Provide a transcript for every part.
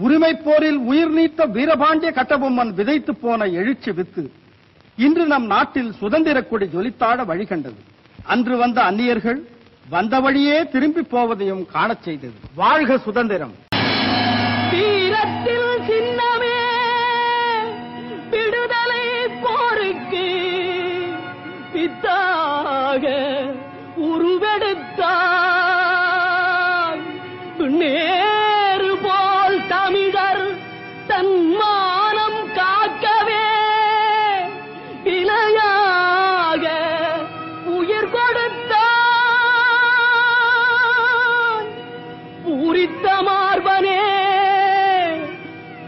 உரிமை போரில் உயிர் நீத்த வீரபாண்டிய கட்டபொம்மன் விதைத்து போன எழுச்சி வித்து இன்று நம் நாட்டில் சுதந்திர கொடி ஜொலித்தாட வழிகண்டது. அன்று வந்த அந்நியர்கள் வந்த வழியே திரும்பி போவதையும் காணச் செய்தது. வாழ்க சுதந்திரம்! வீரத்தில் சின்னமே விடுதலை போருக்கு பித்தாக உருவெடுத்தார். நேரு போல் தமிழர் தன் மானம் காக்கவே இலையாக உயிர் கொடுத்தார். பூரித்த மார்பனே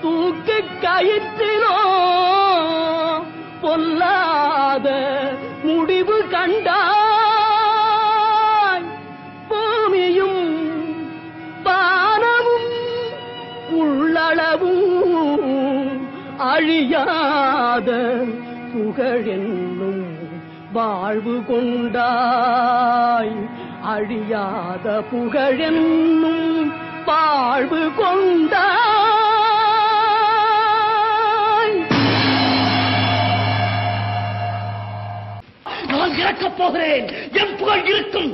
தூக்கு கயிற்றிலோ பொல்லாத முடிவு கண்டாய். பூமியும் வானமும் உள்ளளவும் அழியாத புகழென்னும் வாழ்வு கொண்டாய். அழியாத புகழென்னும் வாழ்வு கொண்டாய். நான் இறக்கப் போகிறேன். என் புகழ் இருக்கும்.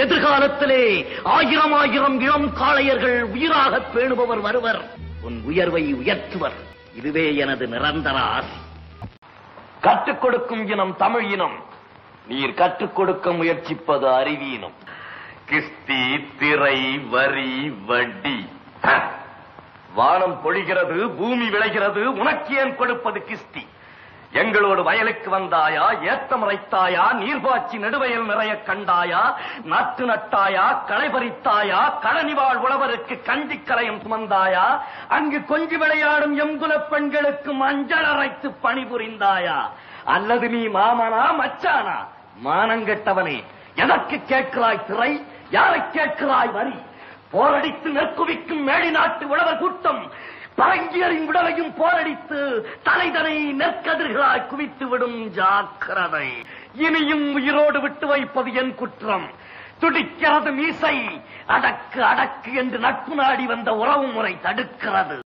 எதிர்காலத்திலே ஆயிரம் ஆயிரம் இளம் காளையர்கள் உயிராக பேணுபவர் வருவர். உன் உயர்வை உயர்த்துவர். இதுவே எனது நிரந்தர ஆசை. கற்றுக் கொடுக்கும் இனம் தமிழ் இனம். நீர் கற்றுக் கொடுக்க முயற்சிப்பது அறிவீனம். கிஸ்தி, திரை, வரி, வட்டி. வானம் பொழிகிறது, பூமி விளைகிறது, உனக்கு ஏன் கொடுப்பது கிஸ்தி? எங்களோடு வயலுக்கு வந்தாயா? ஏத்தம் இறைத்தாயா? நீர்பாய்ச்சி நெடுவயல் நிறைய கண்டாயா? நாட்டு நட்டாயா? களை பறித்தாயா? களனிவாழ் உழவருக்கு கஞ்சி கலையும் சுமந்தாயா? அங்கு கொஞ்சி விளையாடும் எங்குலப் பெண்களுக்கு மஞ்சள் அரைத்து பணிபுரிந்தாயா? அல்லது நீ மாமனா மச்சானா? மானங்கெட்டவனே, எதற்கு கேட்கிறாய் திரை? யாரை கேட்கிறாய் வரி? போரடித்து நெற்குவிக்கும் மேடி நாட்டு உழவர் கூட்டம் பரங்கியரின் விடலையும் போரடித்து தலைதனை நெற்கதிர்களாய் குவித்து விடும். ஜாக்கிரதை! இனியும் உயிரோடு விட்டு வைப்பது என் குற்றம். துடிக்கிறது மீசை. அடக்கு அடக்கு என்று நட்பு நாடி வந்த உறவு முறை தடுக்கிறது.